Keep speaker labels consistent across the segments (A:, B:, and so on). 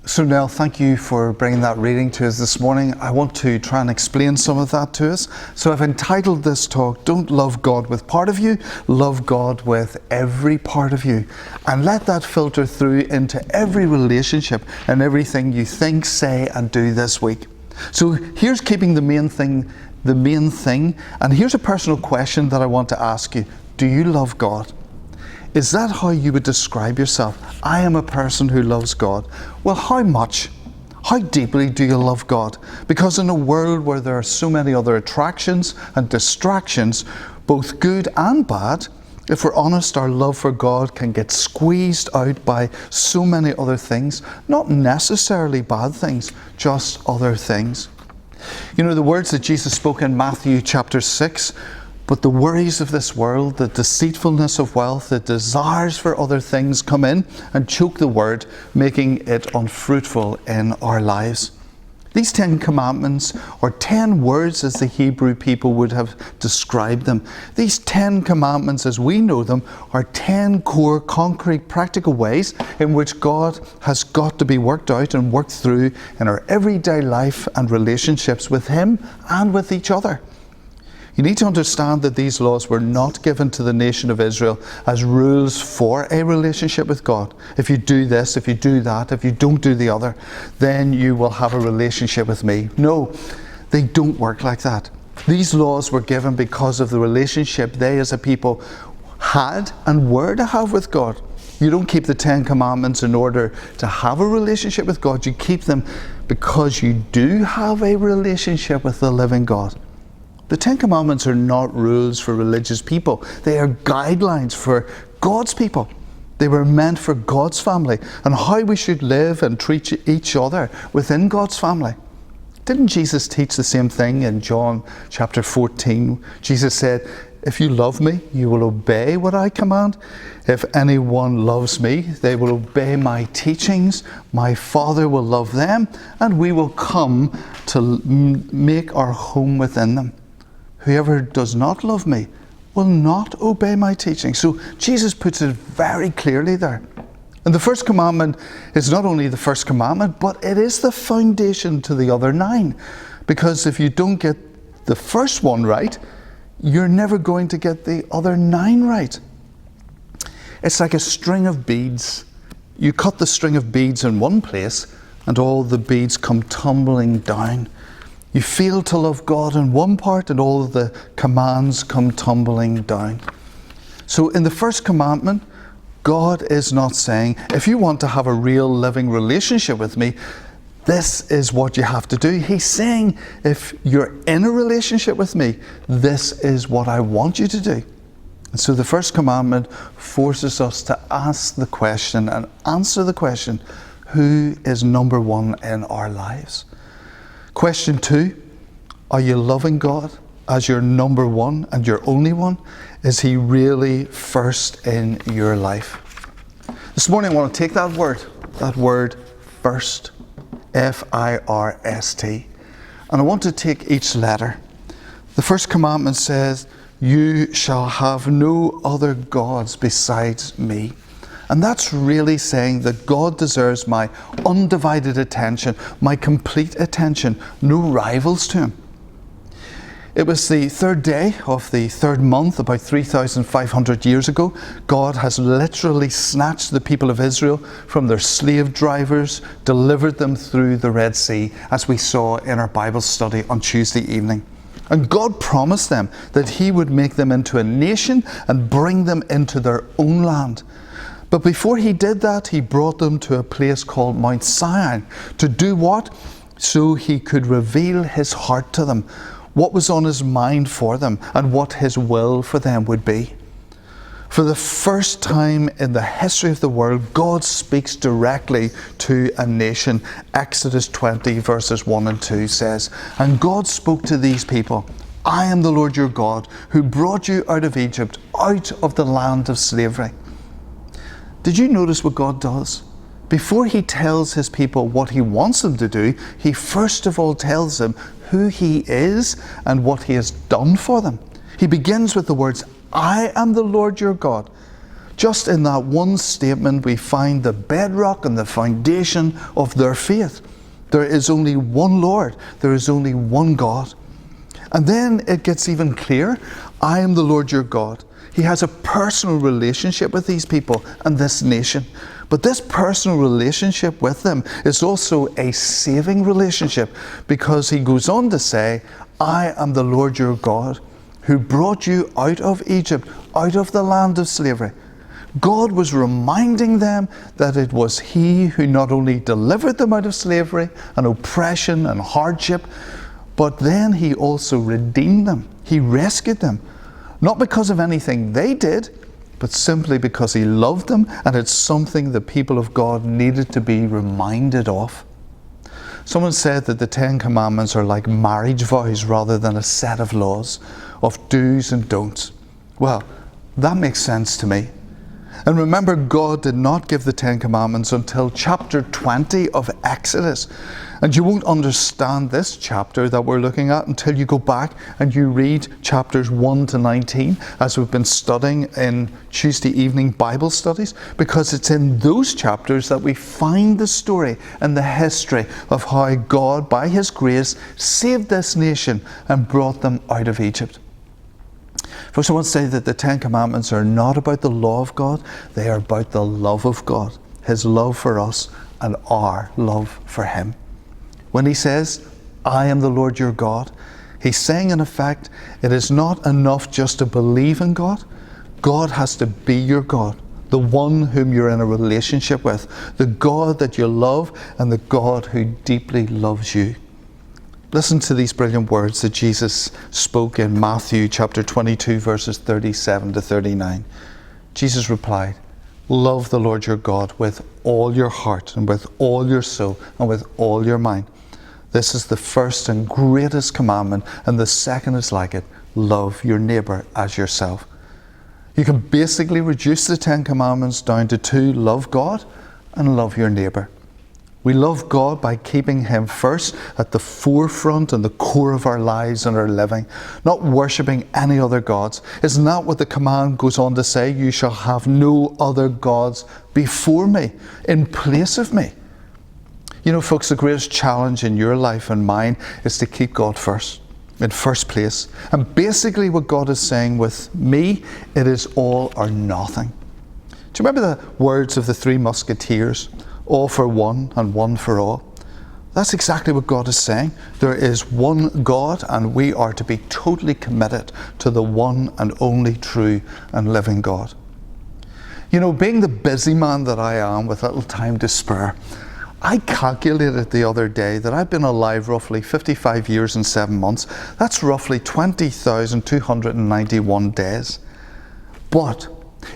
A: So Nell, thank you for bringing that reading to us this morning. I want to try and explain some of that to us. So I've entitled this talk, Don't Love God with Part of You, Love God with Every Part of You. And let that filter through into every relationship and everything you think, say and do this week. So here's keeping the main thing. And here's a personal question that I want to ask you. Do you love God? Is that how you would describe yourself? I am a person who loves God. Well, how much? How deeply do you love God? Because in a world where there are so many other attractions and distractions, both good and bad, if we're honest, our love for God can get squeezed out by so many other things, not necessarily bad things, just other things. You know, the words that Jesus spoke in Matthew chapter 6, but the worries of this world, the deceitfulness of wealth, the desires for other things come in and choke the word, making it unfruitful in our lives. These 10 commandments, or 10 words as the Hebrew people would have described them, these 10 commandments as we know them are 10 core, concrete, practical ways in which God has got to be worked out and worked through in our everyday life and relationships with Him and with each other. You need to understand that these laws were not given to the nation of Israel as rules for a relationship with God. If you do this, if you do that, if you don't do the other, then you will have a relationship with me. No, they don't work like that. These laws were given because of the relationship they as a people had and were to have with God. You don't keep the 10 commandments in order to have a relationship with God. You keep them because you do have a relationship with the living God. The 10 Commandments are not rules for religious people. They are guidelines for God's people. They were meant for God's family and how we should live and treat each other within God's family. Didn't Jesus teach the same thing in John chapter 14? Jesus said, if you love me, you will obey what I command. If anyone loves me, they will obey my teachings. My Father will love them, and we will come to make our home within them. Whoever does not love me will not obey my teaching. So Jesus puts it very clearly there. And the first commandment is not only the first commandment, but it is the foundation to the other 9. Because if you don't get the first one right, you're never going to get the other 9 right. It's like a string of beads. You cut the string of beads in one place and all the beads come tumbling down. You fail to love God in one part and all the commands come tumbling down. So in the first commandment, God is not saying, if you want to have a real living relationship with me, this is what you have to do. He's saying, if you're in a relationship with me, this is what I want you to do. And so the first commandment forces us to ask the question and answer the question, who is number one in our lives? Question 2, are you loving God as your number one and your only one? Is He really first in your life? This morning I want to take that word first, F-I-R-S-T, and I want to take each letter. The first commandment says, you shall have no other gods besides me. And that's really saying that God deserves my undivided attention, my complete attention, no rivals to Him. It was the 3rd day of the 3rd month, about 3,500 years ago. God has literally snatched the people of Israel from their slave drivers, delivered them through the Red Sea, as we saw in our Bible study on Tuesday evening. And God promised them that He would make them into a nation and bring them into their own land. But before He did that, He brought them to a place called Mount Sinai. To do what? So He could reveal His heart to them, what was on His mind for them, and what His will for them would be. For the first time in the history of the world, God speaks directly to a nation. Exodus 20 verses 1 and 2 says, and God spoke to these people, I am the Lord your God, who brought you out of Egypt, out of the land of slavery. Did you notice what God does? Before He tells His people what He wants them to do, He first of all tells them who He is and what He has done for them. He begins with the words, I am the Lord your God. Just in that one statement, we find the bedrock and the foundation of their faith. There is only one Lord. There is only one God. And then it gets even clearer. I am the Lord your God. He has a personal relationship with these people and this nation. But this personal relationship with them is also a saving relationship, because he goes on to say, I am the Lord your God who brought you out of Egypt, out of the land of slavery. God was reminding them that it was he who not only delivered them out of slavery and oppression and hardship, but then he also redeemed them. He rescued them. Not because of anything they did, but simply because he loved them, and it's something the people of God needed to be reminded of. Someone said that the Ten Commandments are like marriage vows rather than a set of laws, of do's and don'ts. Well, that makes sense to me. And remember, God did not give the Ten Commandments until chapter 20 of Exodus. And you won't understand this chapter that we're looking at until you go back and you read chapters 1 to 19, as we've been studying in Tuesday evening Bible studies, because it's in those chapters that we find the story and the history of how God, by his grace, saved this nation and brought them out of Egypt. First, I want to say that the Ten Commandments are not about the law of God. They are about the love of God, his love for us and our love for him. When he says, I am the Lord your God, he's saying in effect, it is not enough just to believe in God. God has to be your God, the one whom you're in a relationship with, the God that you love and the God who deeply loves you. Listen to these brilliant words that Jesus spoke in Matthew chapter 22, verses 37 to 39. Jesus replied, love the Lord your God with all your heart and with all your soul and with all your mind. This is the first and greatest commandment, and the second is like it. Love your neighbour as yourself. You can basically reduce the Ten Commandments down to two: love God and love your neighbour. We love God by keeping him first at the forefront and the core of our lives and our living, not worshipping any other gods. Isn't that what the command goes on to say? You shall have no other gods before me, in place of me. You know, folks, the greatest challenge in your life and mine is to keep God first, in first place. And basically what God is saying with me, it is all or nothing. Do you remember the words of the three musketeers? All for one and one for all. That's exactly what God is saying. There is one God, and we are to be totally committed to the one and only true and living God. You know, being the busy man that I am with little time to spare, I calculated the other day that I've been alive roughly 55 years and 7 months. That's roughly 20,291 days. But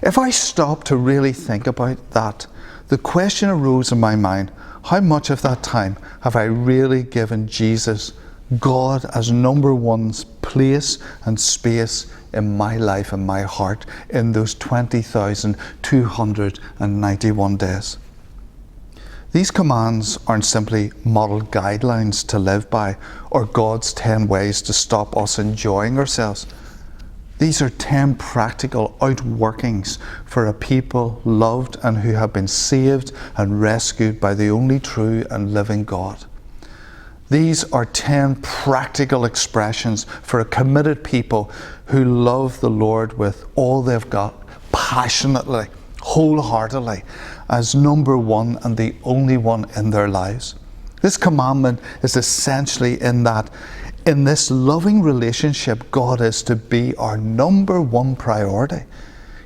A: if I stop to really think about that, the question arose in my mind, how much of that time have I really given Jesus, God, as number one's place and space in my life and my heart in those 20,291 days? These commands aren't simply model guidelines to live by or God's 10 ways to stop us enjoying ourselves. These are 10 practical outworkings for a people loved and who have been saved and rescued by the only true and living God. These are 10 practical expressions for a committed people who love the Lord with all they've got, passionately, wholeheartedly, as number one and the only one in their lives. This commandment is essentially in this loving relationship, God is to be our number one priority.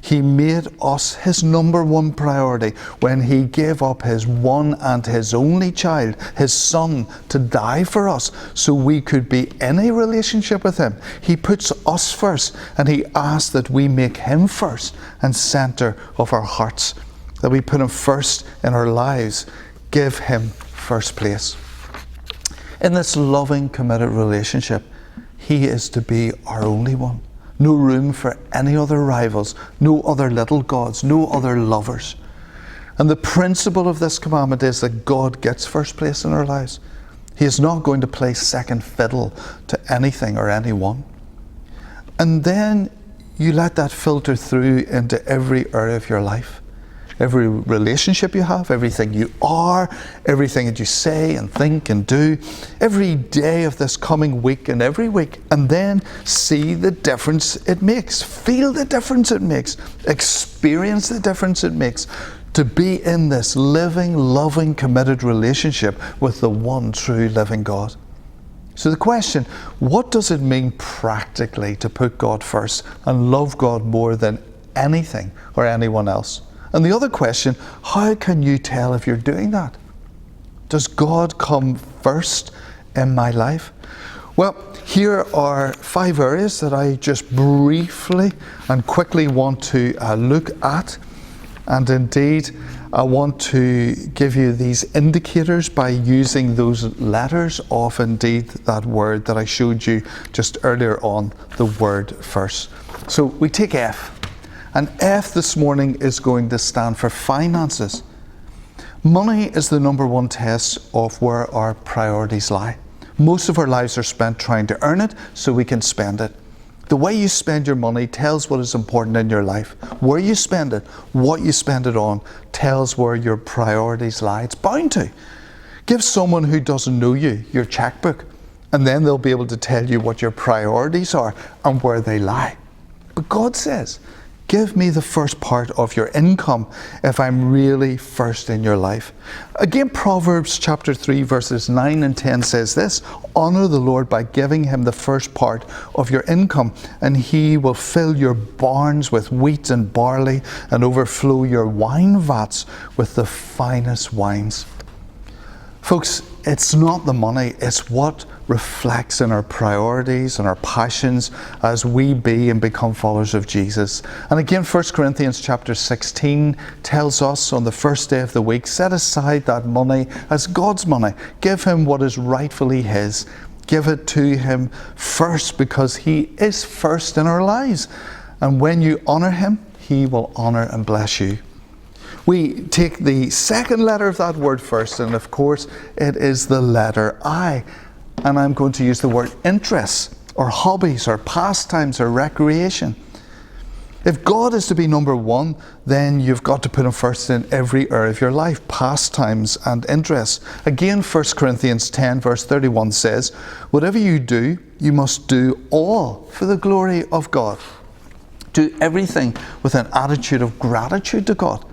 A: He made us his number one priority when he gave up his one and his only child, his son, to die for us so we could be in a relationship with him. He puts us first, and he asks that we make him first and center of our hearts, that we put him first in our lives, give him first place. In this loving, committed relationship, he is to be our only one. No room for any other rivals, no other little gods, no other lovers. And the principle of this commandment is that God gets first place in our lives. He is not going to play second fiddle to anything or anyone. And then you let that filter through into every area of your life. Every relationship you have, everything you are, everything that you say and think and do, every day of this coming week and every week, and then see the difference it makes. Feel the difference it makes. Experience the difference it makes to be in this living, loving, committed relationship with the one true living God. So the question, what does it mean practically to put God first and love God more than anything or anyone else? And the other question, how can you tell if you're doing that? Does God come first in my life? Well, here are 5 areas that I just briefly and quickly want to look at. And indeed, I want to give you these indicators by using those letters of indeed that word that I showed you just earlier on, the word first. So we take F. And F this morning is going to stand for finances. Money is the number one test of where our priorities lie. Most of our lives are spent trying to earn it so we can spend it. The way you spend your money tells what is important in your life. Where you spend it, what you spend it on, tells where your priorities lie. It's bound to. Give someone who doesn't know you your checkbook, and then they'll be able to tell you what your priorities are and where they lie. But God says, give me the first part of your income if I'm really first in your life. Again, Proverbs chapter 3 verses 9 and 10 says this, honor the Lord by giving him the first part of your income, and he will fill your barns with wheat and barley and overflow your wine vats with the finest wines. Folks, it's not the money, it's what reflects in our priorities and our passions as we be and become followers of Jesus. And again, 1 Corinthians chapter 16 tells us on the first day of the week, set aside that money as God's money. Give him what is rightfully his. Give it to him first because he is first in our lives. And when you honor him, he will honor and bless you. We take the second letter of that word first, and of course it is the letter I. And I'm going to use the word interests, or hobbies, or pastimes, or recreation. If God is to be number one, then you've got to put him first in every area of your life, pastimes and interests. Again, 1 Corinthians 10 verse 31 says, whatever you do, you must do all for the glory of God. Do everything with an attitude of gratitude to God.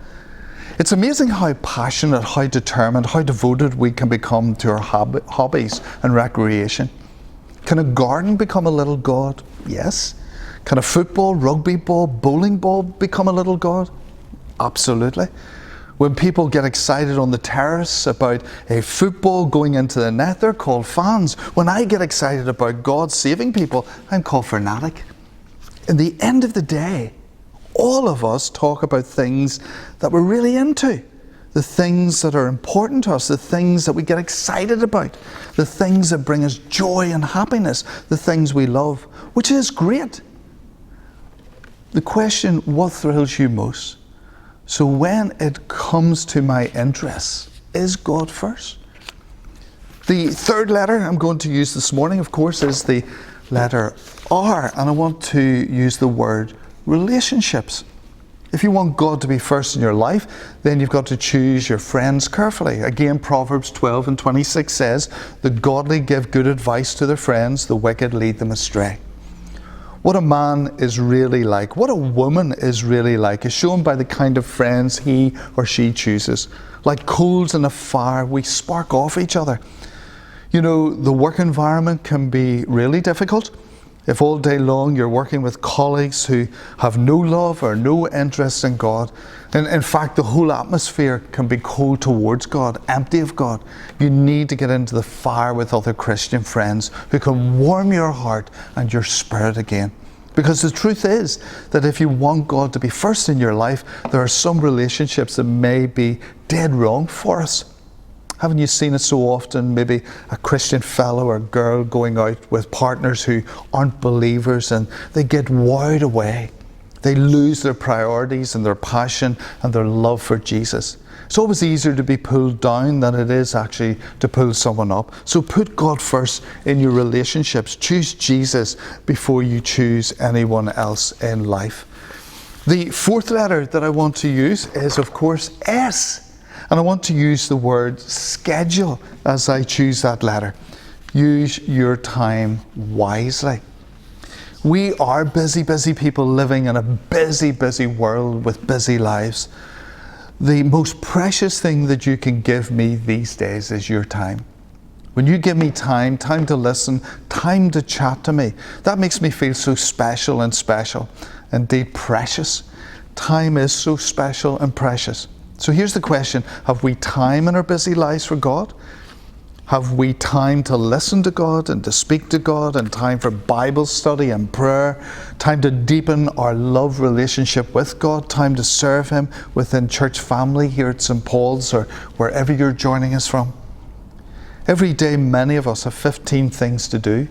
A: It's amazing how passionate, how determined, how devoted we can become to our hobbies and recreation. Can a garden become a little god? Yes. Can a football, rugby ball, bowling ball become a little god? Absolutely. When people get excited on the terrace about a football going into the net, they're called fans. When I get excited about God saving people, I'm called fanatic. In the end of the day, all of us talk about things that we're really into, the things that are important to us, the things that we get excited about, the things that bring us joy and happiness, the things we love, which is great. The question, what thrills you most? So when it comes to my interests, is God first? The third letter I'm going to use this morning, of course, is the letter R, and I want to use the word relationships. If you want God to be first in your life, then you've got to choose your friends carefully. Again, Proverbs 12 and 26 says, the godly give good advice to their friends, the wicked lead them astray. What a man is really like, what a woman is really like, is shown by the kind of friends he or she chooses. Like coals in a fire, we spark off each other. You know, the work environment can be really difficult. If all day long you're working with colleagues who have no love or no interest in God, and in fact the whole atmosphere can be cold towards God, empty of God, you need to get into the fire with other Christian friends who can warm your heart and your spirit again. Because the truth is that if you want God to be first in your life, there are some relationships that may be dead wrong for us. Haven't you seen it so often? Maybe a Christian fellow or girl going out with partners who aren't believers, and they get wowed away. They lose their priorities and their passion and their love for Jesus. It's always easier to be pulled down than it is actually to pull someone up. So put God first in your relationships. Choose Jesus before you choose anyone else in life. The fourth letter that I want to use is, of course, S. And I want to use the word schedule as I choose that letter. Use your time wisely. We are busy people living in a busy world with busy lives. The most precious thing that you can give me these days is your time. When you give me time to listen, time to chat to me, that makes me feel so special, indeed precious. Time is so special and precious. So here's the question: have we time in our busy lives for God? Have we time to listen to God and to speak to God, and time for Bible study and prayer, time to deepen our love relationship with God, time to serve Him within church family here at St. Paul's or wherever you're joining us from? Every day many of us have 15 things to do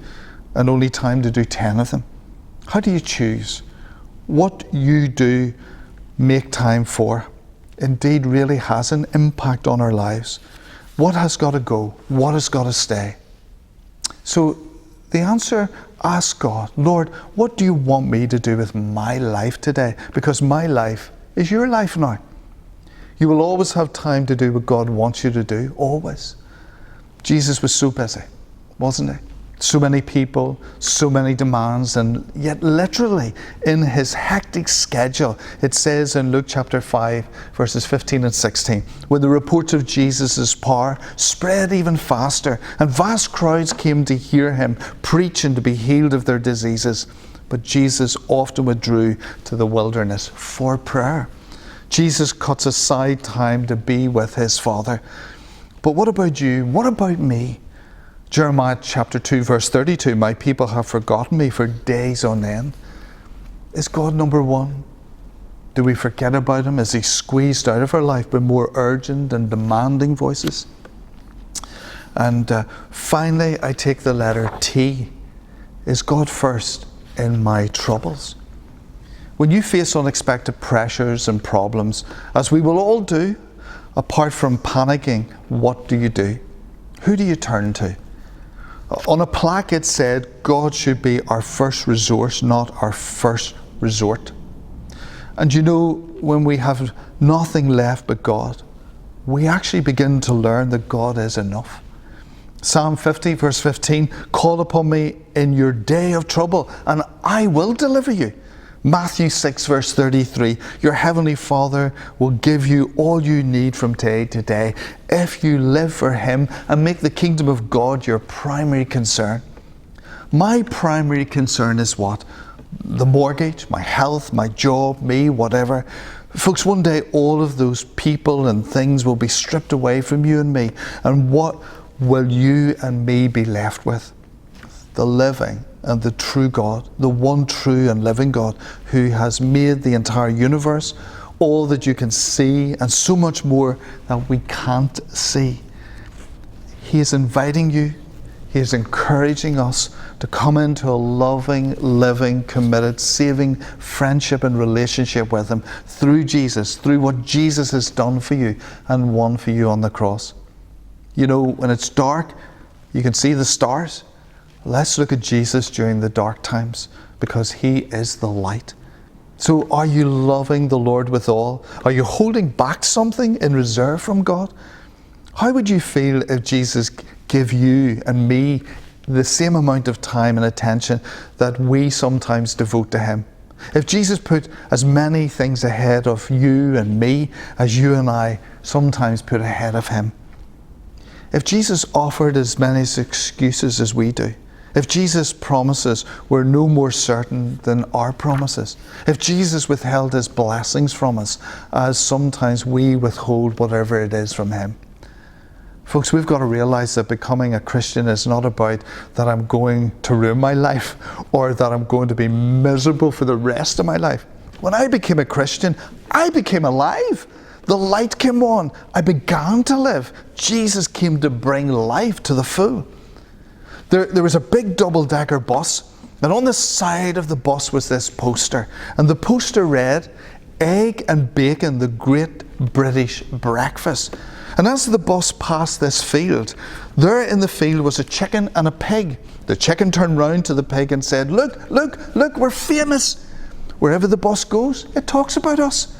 A: and only time to do 10 of them. How do you choose? What you do make time for indeed really has an impact on our lives. What has got to go? What has got to stay? So the answer, ask God, Lord, what do you want me to do with my life today? Because my life is your life now. You will always have time to do what God wants you to do, always. Jesus was so busy, wasn't he? So many people, so many demands, and yet literally in his hectic schedule, it says in Luke chapter 5, verses 15 and 16, when the reports of Jesus' power spread even faster, and vast crowds came to hear him preach and to be healed of their diseases. But Jesus often withdrew to the wilderness for prayer. Jesus cuts aside time to be with his Father. But what about you? What about me? Jeremiah chapter 2 verse 32, my people have forgotten me for days on end. Is God number one? Do we forget about him? Is he squeezed out of our life by more urgent and demanding voices? And finally, I take the letter T. Is God first in my troubles? When you face unexpected pressures and problems, as we will all do, apart from panicking, what do you do? Who do you turn to? On a plaque it said, God should be our first resource, not our first resort. And you know, when we have nothing left but God, we actually begin to learn that God is enough. Psalm 50 verse 15, call upon me in your day of trouble and I will deliver you. Matthew 6 verse 33, your heavenly Father will give you all you need from day to day if you live for him and make the kingdom of God your primary concern. My primary concern is what? The mortgage, my health, my job, me, whatever. Folks, one day all of those people and things will be stripped away from you and me. And what will you and me be left with? The living and the true God, the one true and living God who has made the entire universe, all that you can see and so much more that we can't see. He is inviting you, he is encouraging us to come into a loving, living, committed, saving friendship and relationship with him through Jesus, through what Jesus has done for you and won for you on the cross. You know, when it's dark, you can see the stars. Let's look at Jesus during the dark times because he is the light. So are you loving the Lord with all? Are you holding back something in reserve from God? How would you feel if Jesus gave you and me the same amount of time and attention that we sometimes devote to him? If Jesus put as many things ahead of you and me as you and I sometimes put ahead of him? If Jesus offered as many excuses as we do, if Jesus' promises were no more certain than our promises, if Jesus withheld his blessings from us as sometimes we withhold whatever it is from him. Folks, we've got to realize that becoming a Christian is not about that I'm going to ruin my life or that I'm going to be miserable for the rest of my life. When I became a Christian, I became alive. The light came on. I began to live. Jesus came to bring life to the full. There was a big double-decker bus, and on the side of the bus was this poster. And the poster read, egg and bacon, the great British breakfast. And as the bus passed this field, there in the field was a chicken and a pig. The chicken turned round to the pig and said, look, look, look, we're famous. Wherever the bus goes, it talks about us.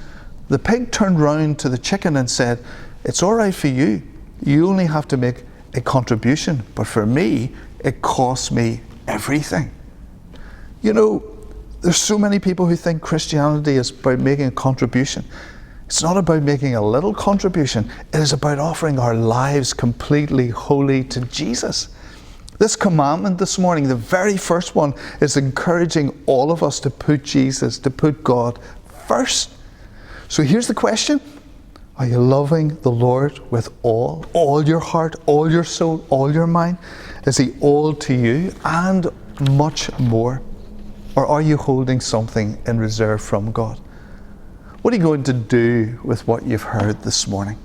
A: The pig turned round to the chicken and said, it's all right for you. You only have to make a contribution. But for me, it costs me everything. You know, there's so many people who think Christianity is about making a contribution. It's not about making a little contribution. It is about offering our lives completely wholly to Jesus. This commandment this morning, the very first one, is encouraging all of us to put Jesus, to put God first. So here's the question. Are you loving the Lord with all your heart, all your soul, all your mind? Is He all to you and much more? Or are you holding something in reserve from God? What are you going to do with what you've heard this morning?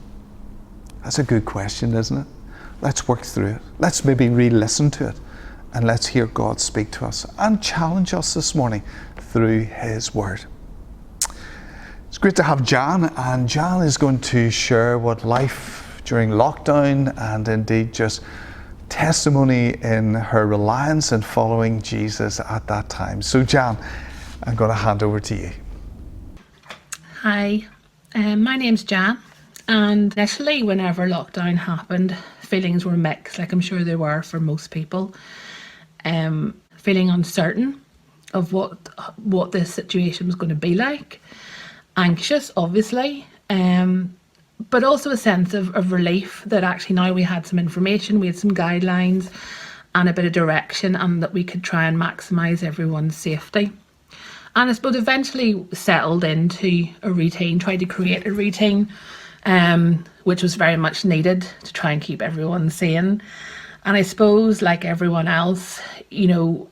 A: That's a good question, isn't it? Let's work through it. Let's maybe re-listen to it. And let's hear God speak to us and challenge us this morning through His Word. It's great to have Jan, and Jan is going to share what life during lockdown and indeed just testimony in her reliance and following Jesus at that time. So Jan, I'm going to hand over to you.
B: Hi, my name's Jan, and initially whenever lockdown happened, feelings were mixed, like I'm sure they were for most people. Feeling uncertain of what this situation was going to be like. Anxious, obviously, but also a sense of relief that actually now we had some information, we had some guidelines and a bit of direction, and that we could try and maximise everyone's safety. And I suppose eventually settled into a routine, tried to create a routine, which was very much needed to try and keep everyone sane. And I suppose, like everyone else, you know,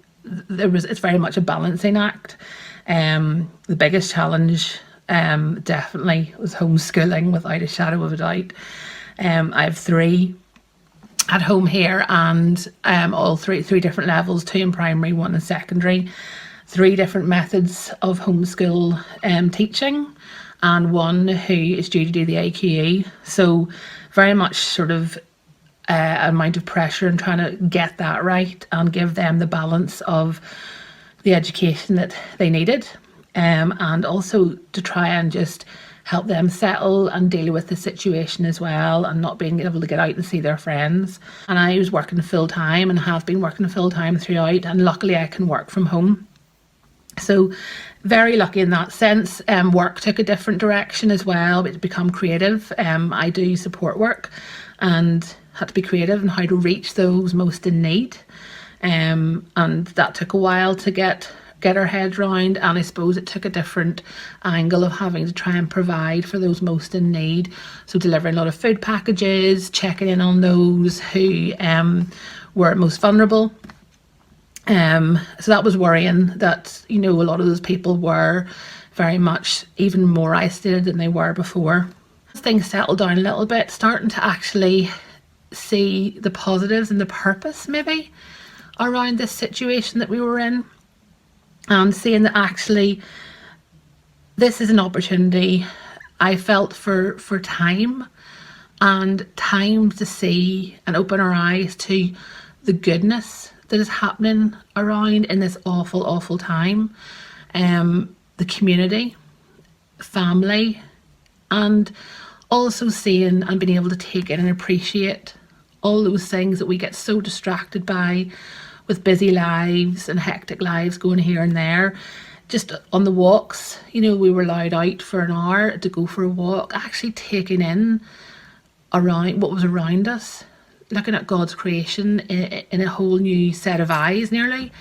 B: it's very much a balancing act. The biggest challenge definitely was homeschooling, without a shadow of a doubt. I have 3 at home here, and all three different levels, 2 in primary, 1 in secondary. 3 different methods of homeschool teaching, and 1 who is due to do the AQE. So very much sort of amount of pressure in trying to get that right and give them the balance of the education that they needed, and also to try and just help them settle and deal with the situation as well, and not being able to get out and see their friends. And I was working full time and have been working full time throughout, and luckily I can work from home. So very lucky in that sense. Work took a different direction as well, to become creative. I do support work and had to be creative in how to reach those most in need. And that took a while to get our heads round, and I suppose it took a different angle of having to try and provide for those most in need. So delivering a lot of food packages, checking in on those who were most vulnerable. So that was worrying that, you know, a lot of those people were very much even more isolated than they were before. As things settled down a little bit, starting to actually see the positives and the purpose maybe around this situation that we were in, and seeing that actually this is an opportunity I felt for time, and time to see and open our eyes to the goodness that is happening around in this awful time. The community, family, and also seeing and being able to take in and appreciate all those things that we get so distracted by with busy lives and hectic lives going here and there. Just on the walks, you know, we were allowed out for an hour to go for a walk, actually taking in around what was around us, looking at God's creation in a whole new set of eyes nearly,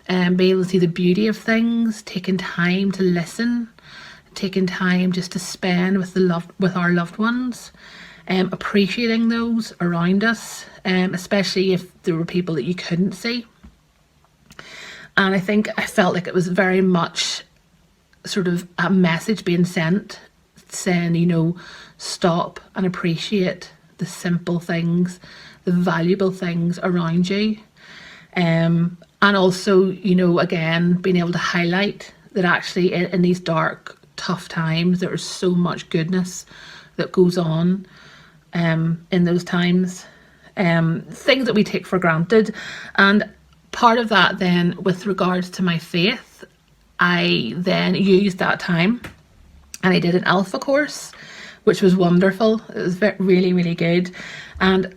B: and being able to see the beauty of things, taking time to listen, taking time just to spend with our loved ones, appreciating those around us, especially if there were people that you couldn't see. And I think I felt like it was very much sort of a message being sent, saying, you know, stop and appreciate the simple things, the valuable things around you. And also, you know, again, being able to highlight that actually in these dark tough times, there is so much goodness that goes on in those times. Things that we take for granted. And part of that then, with regards to my faith, I then used that time and I did an Alpha course, which was wonderful. It was really, really good. And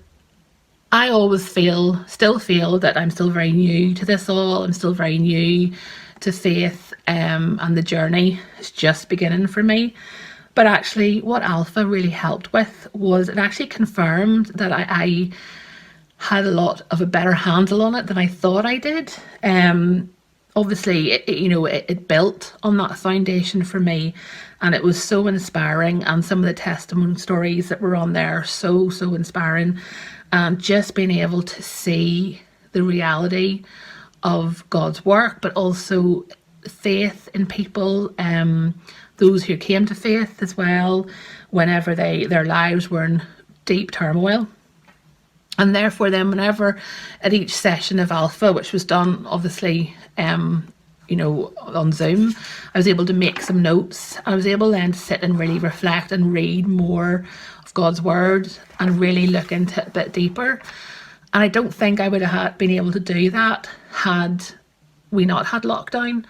B: I always still feel that I'm still very new to this all. I'm still very new to faith, and the journey is just beginning for me. But actually, what Alpha really helped with was it actually confirmed that I had a lot of a better handle on it than I thought I did. Obviously, it built on that foundation for me, and it was so inspiring. And some of the testimony stories that were on there, so inspiring. And just being able to see the reality of God's work, but also faith in people, those who came to faith as well, whenever their lives were in deep turmoil. And therefore then whenever at each session of Alpha, which was done obviously on Zoom, I was able to make some notes. I was able then to sit and really reflect and read more of God's word and really look into it a bit deeper. And I don't think I would have been able to do that had we not had lockdown,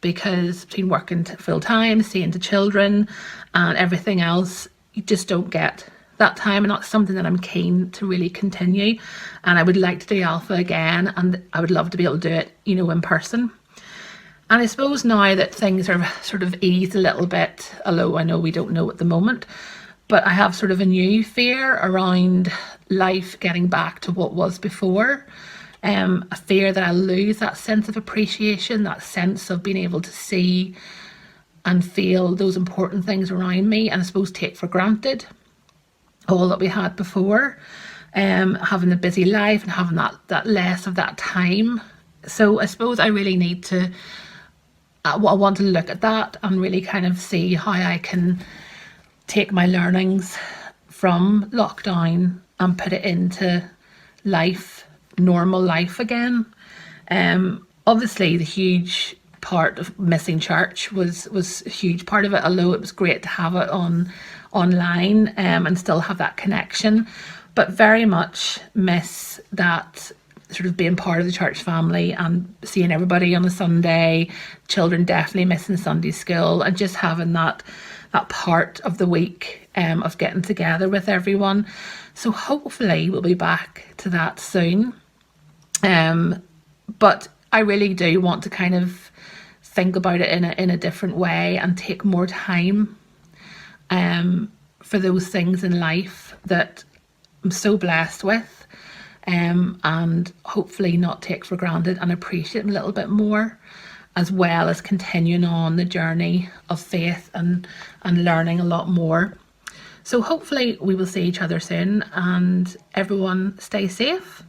B: because between working full time, seeing the children and everything else, you just don't get that time. And that's something that I'm keen to really continue. And I would like to do Alpha again, and I would love to be able to do it, in person. And I suppose now that things are sort of eased a little bit, although I know we don't know at the moment, but I have sort of a new fear around life getting back to what was before. A fear that I'll lose that sense of appreciation, that sense of being able to see and feel those important things around me, and I suppose take for granted all that we had before, having a busy life and having that less of that time. So I suppose I really need to, I want to look at that and really kind of see how I can take my learnings from lockdown and put it into life, normal life again. Obviously the huge part of missing church was a huge part of it, although it was great to have it online and still have that connection, but very much miss that sort of being part of the church family and seeing everybody on a Sunday, children definitely missing Sunday school, and just having that part of the week of getting together with everyone. So hopefully we'll be back to that soon. But I really do want to kind of think about it in a different way and take more time for those things in life that I'm so blessed with, and hopefully not take for granted and appreciate them a little bit more, as well as continuing on the journey of faith and learning a lot more. So hopefully we will see each other soon, and everyone stay safe.